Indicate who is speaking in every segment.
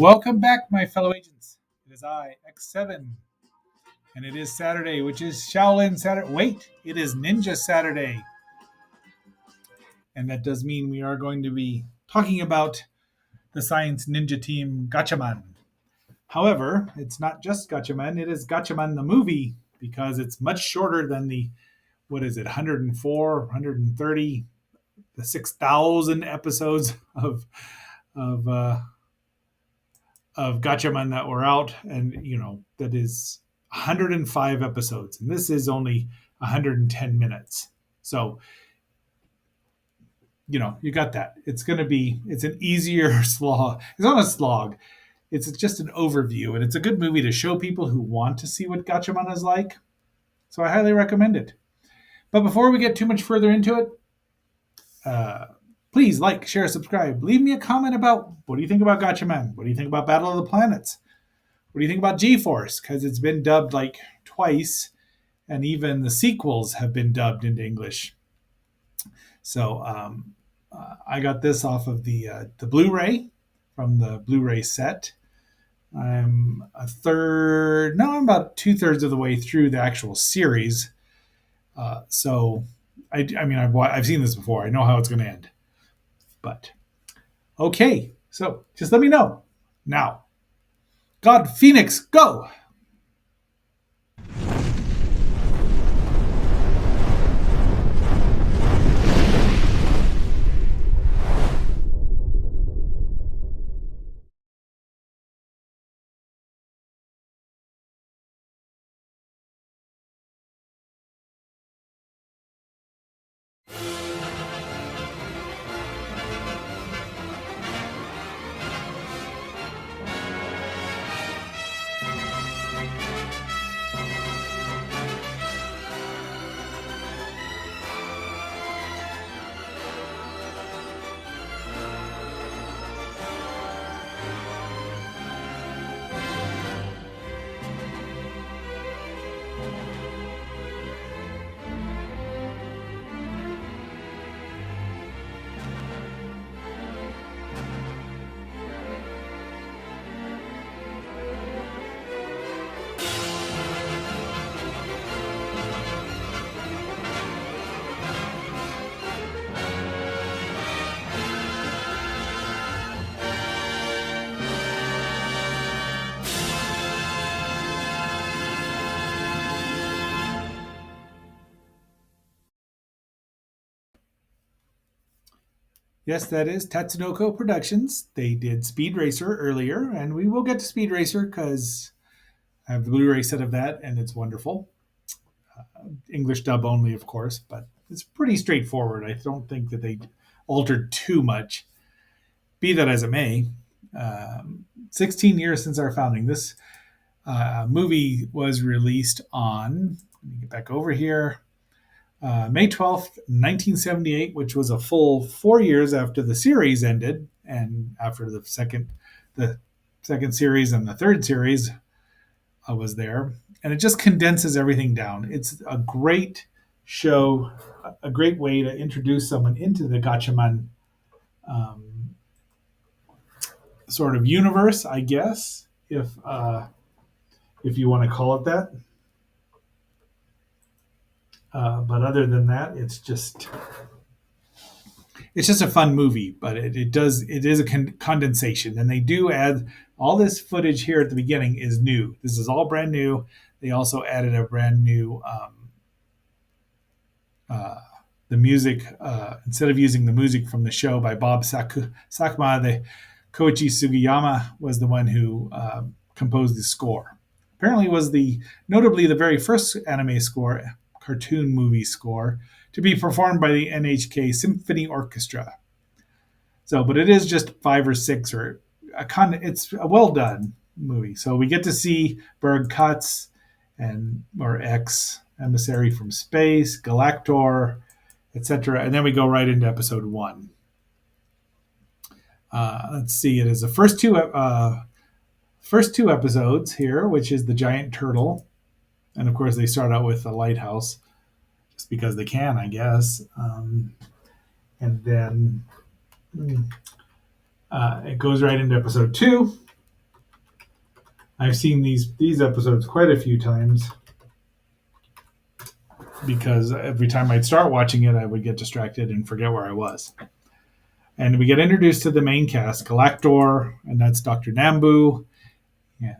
Speaker 1: Welcome back, my fellow agents. It is I, X7, and it is Saturday, which is Shaolin Saturday. Wait, it is Ninja Saturday. And that does mean we are going to be talking about the science ninja team Gatchaman. However, it's not just Gatchaman, it is Gatchaman the Movie, because it's much shorter than the, 104, 130, the 6,000 episodes of Gatchaman that were out, and that is 105 episodes, and this is only 110 minutes. So you got that. It's an easier slog. It's not a slog. It's just an overview, and it's a good movie to show people who want to see what Gatchaman is like. So I highly recommend it. But before we get too much further into it, please like, share, subscribe. Leave me a comment about what do you think about Gatchaman? What do you think about Battle of the Planets? What do you think about G-Force? Because it's been dubbed like twice, and even the sequels have been dubbed into English. So I got this off of the Blu-ray from the Blu-ray set. I'm about 2/3 of the way through the actual series. So I've seen this before. I know how it's going to end. But okay, so just let me know now. God Phoenix, go! Yes, that is Tatsunoko Productions. They did Speed Racer earlier, and we will get to Speed Racer because I have the Blu-ray set of that, and it's wonderful. English dub only, of course, but it's pretty straightforward. I don't think that they altered too much. Be that as it may, 16 years since our founding. This movie was released on, let me get back over here, May 12th, 1978, which was a full 4 years after the series ended and after the second series and the third series was there. And it just condenses everything down. It's a great show, a great way to introduce someone into the Gatchaman sort of universe, I guess, if you want to call it that. But other than that, it's just a fun movie. But it is a condensation, and they do add all this footage here at the beginning is new. This is all brand new. They also added a brand new the music. Instead of using the music from the show by Bob Sakuma, the Koichi Sugiyama was the one who composed the score. Apparently, it was notably the very first anime score, cartoon movie score, to be performed by the NHK Symphony Orchestra. So, but it is just 5 or 6 it's a well done movie. So we get to see Berg Katz or X, Emissary from Space, Galactor, etc. And then we go right into episode 1. Let's see. It is the first two episodes here, which is the giant turtle, and of course they start out with a lighthouse, just because they can, I guess. And then it goes right into episode 2, I've seen these episodes quite a few times because every time I'd start watching it, I would get distracted and forget where I was. And we get introduced to the main cast, Galactor, and that's Dr. Nambu. And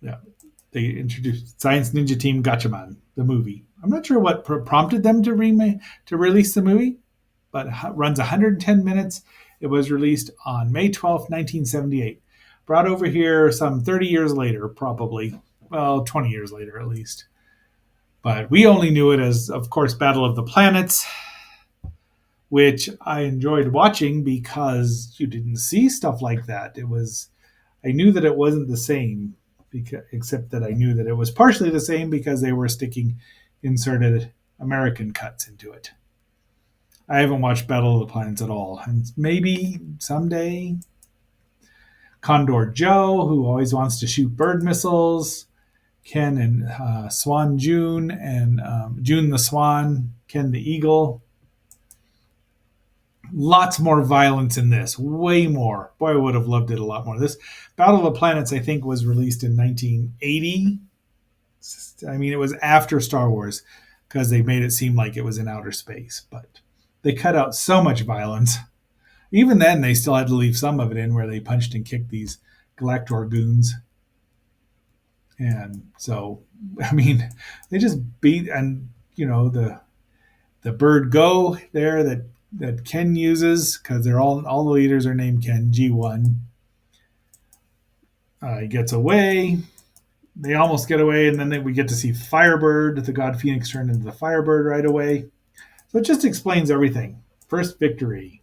Speaker 1: yeah, they introduced Science Ninja Team Gatchaman, the movie. I'm not sure what prompted them to release the movie, but it runs 110 minutes. It was released on May 12th, 1978. Brought over here some 30 years later, probably. Well, 20 years later at least. But we only knew it as, of course, Battle of the Planets, which I enjoyed watching because you didn't see stuff like that. I knew that it wasn't the same, except that I knew that it was partially the same because they were sticking inserted American cuts into it. I haven't watched Battle of the Planets at all, and maybe someday. Condor Joe, who always wants to shoot bird missiles, Ken and Swan June, and June the Swan, Ken the Eagle. Lots more violence in this, way more. Boy, I would have loved it a lot more. This Battle of the Planets, I think, was released in 1980. I mean, it was after Star Wars because they made it seem like it was in outer space, but they cut out so much violence. Even then, they still had to leave some of it in where they punched and kicked these Galactor goons. And so, I mean, they just beat, and the bird Go there that Ken uses, because they're all the leaders are named Ken, G1. He gets away. They almost get away, and then we get to see Firebird, the God Phoenix turned into the Firebird right away. So it just explains everything. First victory.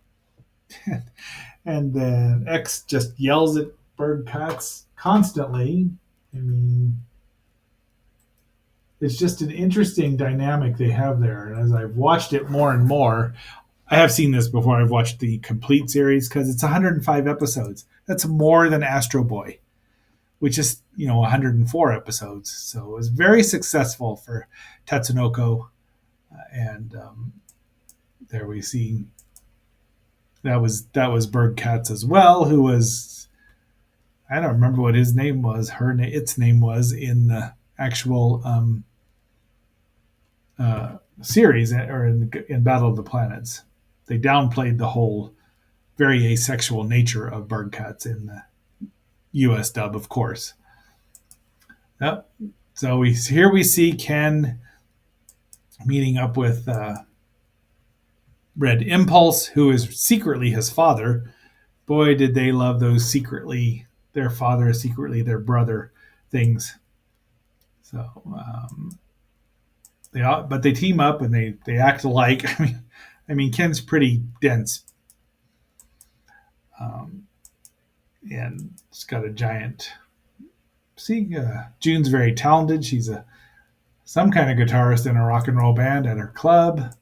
Speaker 1: And then X just yells at Bird Cats constantly. I mean, it's just an interesting dynamic they have there. And as I've watched it more and more, I have seen this before. I've watched the complete series because it's 105 episodes. That's more than Astro Boy, which is 104 episodes. So it was very successful for Tatsunoko, and there we see that was Bird Cats as well, who was, I don't remember what his name was. Its name was in the actual series or in Battle of the Planets. They downplayed the whole very asexual nature of Bird Cats in the U.S. dub, of course. Yep. So here we see Ken meeting up with Red Impulse, who is secretly his father. Boy, did they love those secretly their father, secretly their brother things. So, but they team up and they act alike. I mean, Ken's pretty dense, and he's got a giant. See, June's very talented. She's some kind of guitarist in a rock and roll band at her club.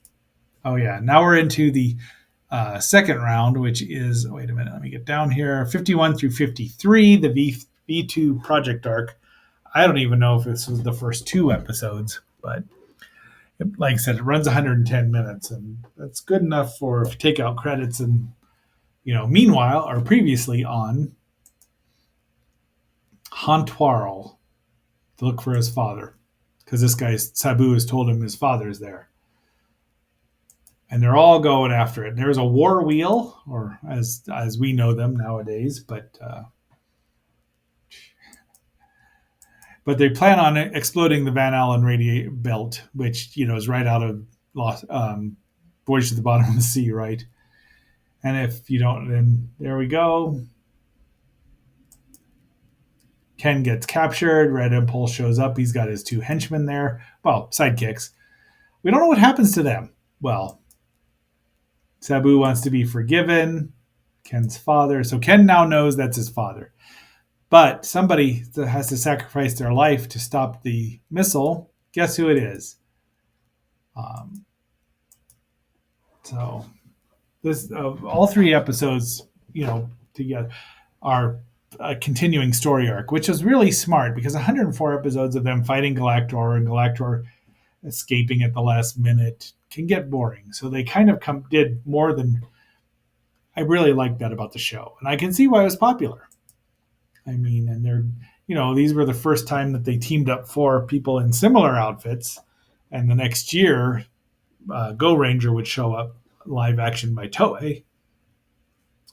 Speaker 1: Oh yeah, now we're into the second round, which is, wait a minute, let me get down here, 51 through 53, the V2 Project Arc. I don't even know if this was the first two episodes, but like I said, it runs 110 minutes, and that's good enough for take out credits. And meanwhile, or previously on Hantwarl to look for his father, because this guy Sabu has told him his father's there, and they're all going after it. There's a war wheel, or as we know them nowadays, but they plan on exploding the Van Allen radiator belt, which is right out of Voyage to the Bottom of the Sea, right? And if you don't, then there we go. Ken gets captured. Red Impulse shows up. He's got his two henchmen there. Well, sidekicks. We don't know what happens to them. Well, Sabu wants to be forgiven. Ken's father. So Ken now knows that's his father. But somebody has to sacrifice their life to stop the missile. Guess who it is? So this all three episodes, together are a continuing story arc, which is really smart because 104 episodes of them fighting Galactor and Galactor escaping at the last minute can get boring. So they kind of did more than. I really like that about the show, and I can see why it was popular. I mean, and they're these were the first time that they teamed up four people in similar outfits. And the next year, Go Ranger would show up live action by Toei.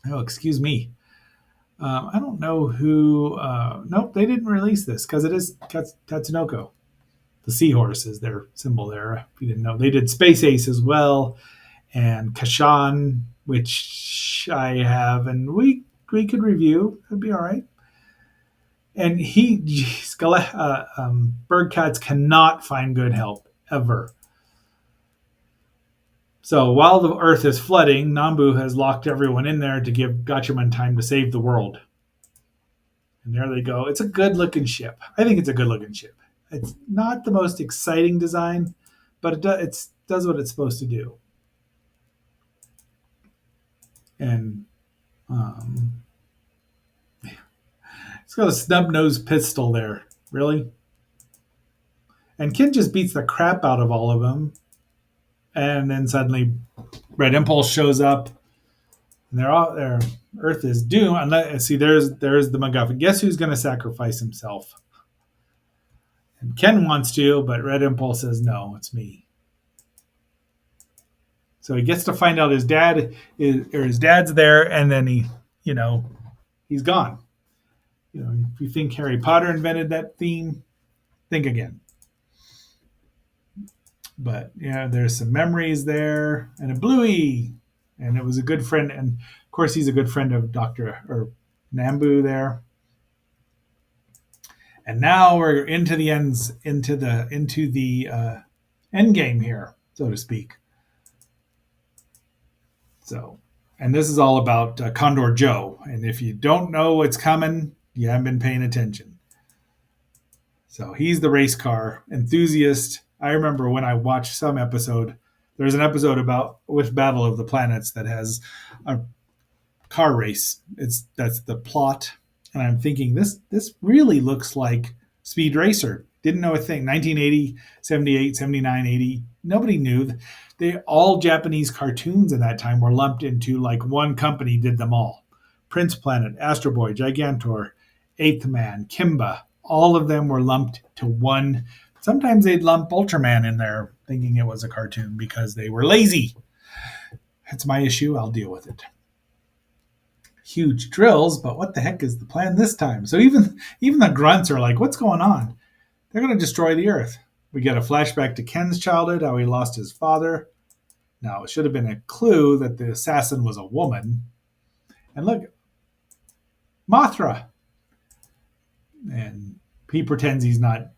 Speaker 1: Oh, excuse me. I don't know who. Nope, they didn't release this because it is Tatsunoko. The seahorse is their symbol there. If you didn't know, they did Space Ace as well, and Kashan, which I have, and we could review. It'd be all right. And bird cats cannot find good help ever. So while the Earth is flooding, Nambu has locked everyone in there to give Gatchaman time to save the world. And there they go. It's a good looking ship. I think it's a good looking ship. It's not the most exciting design, but it does what it's supposed to do. And it's got a snub nosed pistol there. Really? And Ken just beats the crap out of all of them. And then suddenly Red Impulse shows up. And their Earth is doomed. Unless, see, there's the MacGuffin. Guess who's going to sacrifice himself? And Ken wants to, but Red Impulse says, no, it's me. So he gets to find out his dad's there, and then he's gone. If you think Harry Potter invented that theme, think again. But there's some memories there, and a Bluey, and it was a good friend, and of course he's a good friend of Nambu there. And now we're into the end game here, so to speak. So, and this is all about Condor Joe. And if you don't know what's coming, you haven't been paying attention. So he's the race car enthusiast. I remember when I watched some episode, there's an episode about with Battle of the Planets that has a car race. That's the plot. And I'm thinking this really looks like Speed Racer. Didn't know a thing. 1980, 78, 79, 80. Nobody knew. All Japanese cartoons in that time were lumped into like one company did them all. Prince Planet, Astro Boy, Gigantor, Eighth Man, Kimba. All of them were lumped to one. Sometimes they'd lump Ultraman in there thinking it was a cartoon because they were lazy. That's my issue. I'll deal with it. Huge drills, but what the heck is the plan this time? So even the grunts are like, what's going on? They're going to destroy the Earth. We get a flashback to Ken's childhood, how he lost his father. Now, it should have been a clue that the assassin was a woman. And look, Mothra. And he pretends he's not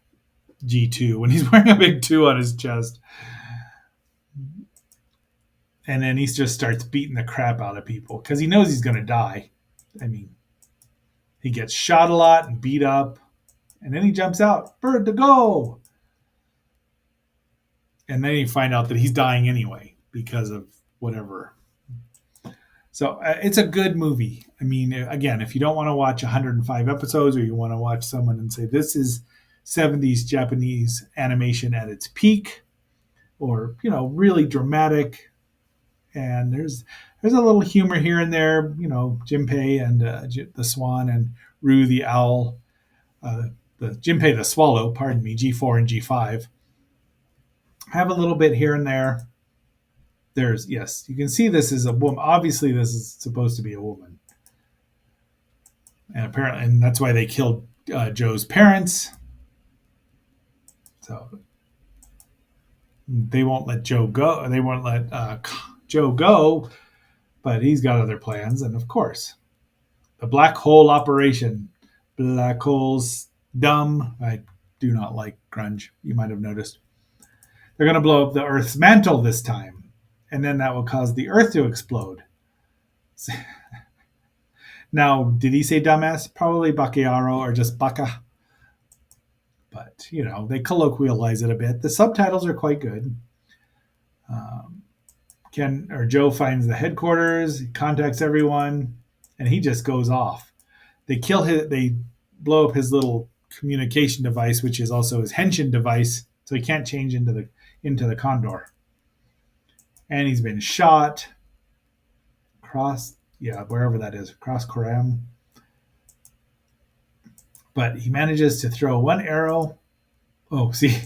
Speaker 1: G2 when he's wearing a big 2 on his chest. And then he just starts beating the crap out of people because he knows he's going to die. I mean, he gets shot a lot and beat up. And then he jumps out. Bird to go. And then you find out that he's dying anyway because of whatever. So it's a good movie. I mean, again, if you don't want to watch 105 episodes or you want to watch someone and say this is 70s Japanese animation at its peak or, really dramatic. And there's a little humor here and there, Jinpei and the swan and Rue the owl, the Jinpei the swallow, pardon me, G4 and G5. Have a little bit here and there. Yes, you can see this is a woman. Obviously, this is supposed to be a woman. And that's why they killed Joe's parents. So they won't let Joe go. They won't let Joe go, but he's got other plans. And of course, the black hole operation. Black holes, dumb. I do not like grunge. You might have noticed. They're going to blow up the Earth's mantle this time. And then that will cause the Earth to explode. Now, did he say dumbass? Probably Bakiaro or just Baka. But, they colloquialize it a bit. The subtitles are quite good. Joe finds the headquarters, he contacts everyone, and he just goes off. They blow up his little communication device, which is also his henshin device, so he can't change into the Condor. And he's been shot wherever that is, across Koram. But he manages to throw one arrow. Oh, see,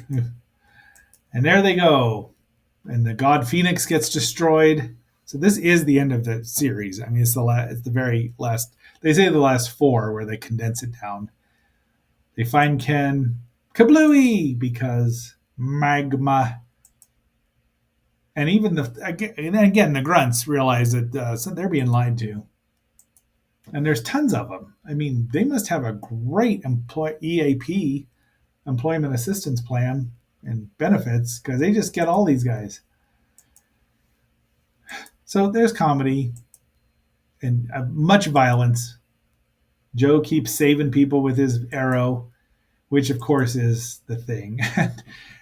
Speaker 1: and there they go. And the god Phoenix gets destroyed. So this is the end of the series. I mean, it's the very last. They say the last four where they condense it down. They find Ken, kablooey, because magma. And even again the grunts realize that so they're being lied to. And there's tons of them. I mean, they must have a great EAP, employment assistance plan, and benefits because they just get all these guys. So there's comedy and much violence. Joe keeps saving people with his arrow, which of course is the thing.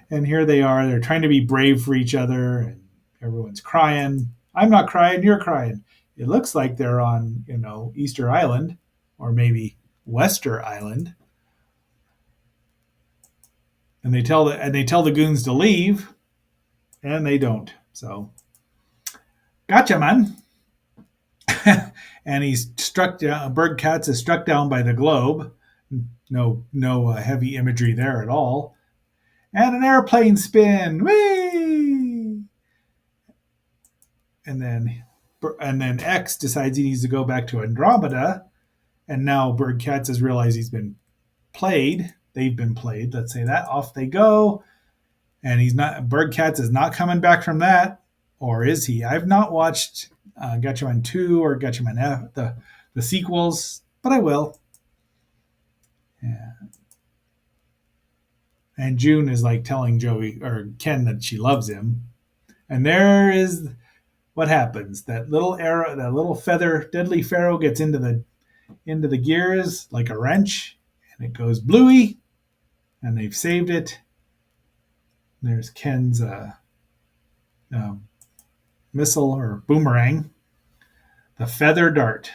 Speaker 1: And here they are. They're trying to be brave for each other, and everyone's crying. I'm not crying. You're crying. It looks like they're on, Easter Island, or maybe Wester Island. And they tell the goons to leave, and they don't. So, Gatchaman, and he's struck down. Berg Katz is struck down by the globe. No heavy imagery there at all. And an airplane spin. Whee! And then X decides he needs to go back to Andromeda, and now Berg Katz has realized he's been played. They've been played. Let's say that. Off they go, and Berg Katz is not coming back from that, or is he? I've not watched Gatchaman 2 or Gatchaman F, the sequels, but I will. Yeah. And June is like telling Joey or Ken that she loves him, and there is what happens. That little arrow, that little feather, deadly pharaoh gets into the gears like a wrench, and it goes bluey, and they've saved it. There's Ken's missile or boomerang, the feather dart.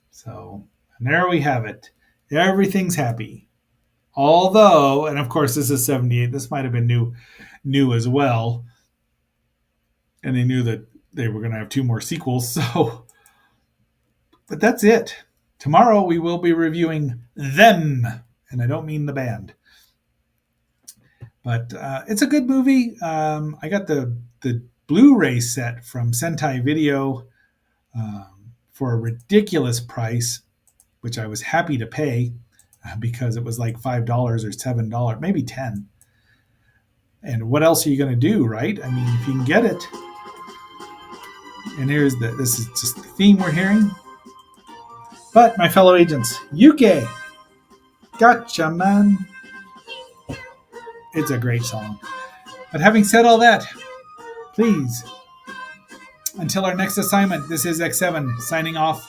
Speaker 1: So, and there we have it. Everything's happy. Although, and of course this is 78, this might have been new as well. And they knew that they were going to have 2 more sequels. So, but that's it. Tomorrow we will be reviewing Them, and I don't mean the band. But it's a good movie. I got the Blu-ray set from Sentai Video for a ridiculous price, which I was happy to pay because it was like $5 or $7, maybe $10. And what else are you going to do, right? I mean, if you can get it. And this is just the theme we're hearing. But my fellow agents, Yuke, Gatchaman. It's a great song. But having said all that, please, until our next assignment, this is X7 signing off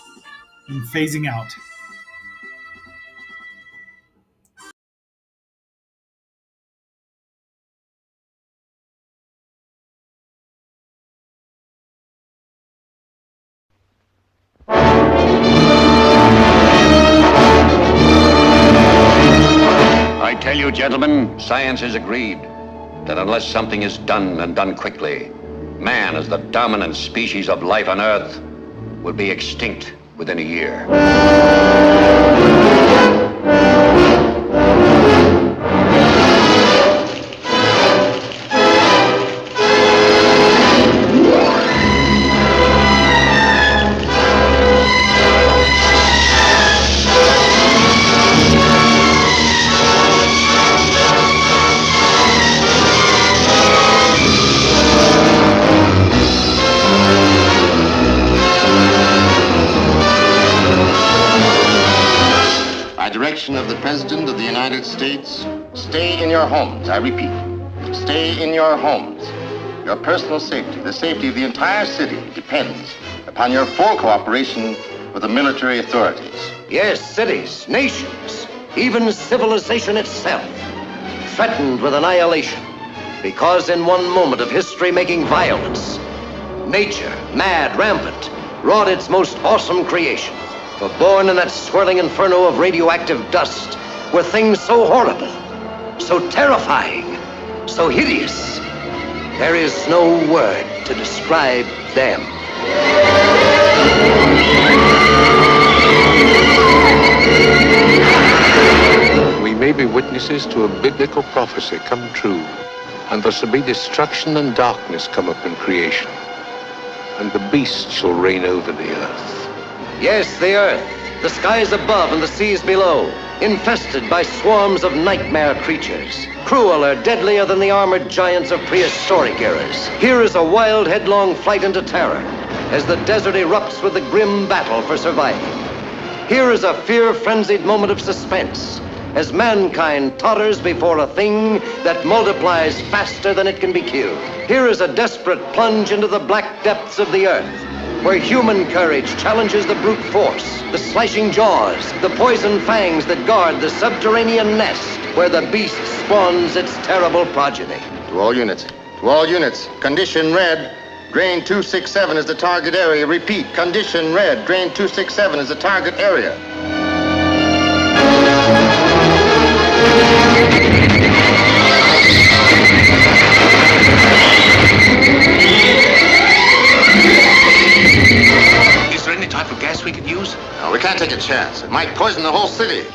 Speaker 1: and phasing out.
Speaker 2: I tell you, gentlemen, science has agreed that unless something is done and done quickly, man, as the dominant species of life on Earth, will be extinct within a year.
Speaker 3: Of the President of the United States, stay in your homes. I repeat, stay in your homes. Your personal safety, the safety of the entire city, depends upon your full cooperation with the military authorities.
Speaker 2: Yes, cities, nations, even civilization itself, threatened with annihilation, because in one moment of history-making violence, nature, mad, rampant, wrought its most awesome creation. For born in that swirling inferno of radioactive dust were things so horrible, so terrifying, so hideous. There is no word to describe them.
Speaker 4: may be witnesses to a biblical prophecy come true. And there shall be destruction and darkness come upon creation. And the beast shall reign over the earth.
Speaker 2: Yes, the earth, the skies above and the seas below, infested by swarms of nightmare creatures, crueler, deadlier than the armored giants of prehistoric eras. Here is a wild, headlong flight into terror as the desert erupts with the grim battle for survival. Here is a fear-frenzied moment of suspense as mankind totters before a thing that multiplies faster than it can be killed. Here is a desperate plunge into the black depths of the earth, where human courage challenges the brute force, the slashing jaws, the poison fangs that guard the subterranean nest where the beast spawns its terrible progeny.
Speaker 3: To all units, condition red. Drain 267 is the target area. Repeat, condition red. Drain 267 is the target area.
Speaker 5: Is there any type of gas we could use?
Speaker 3: No, we can't take a chance. It might poison the whole city.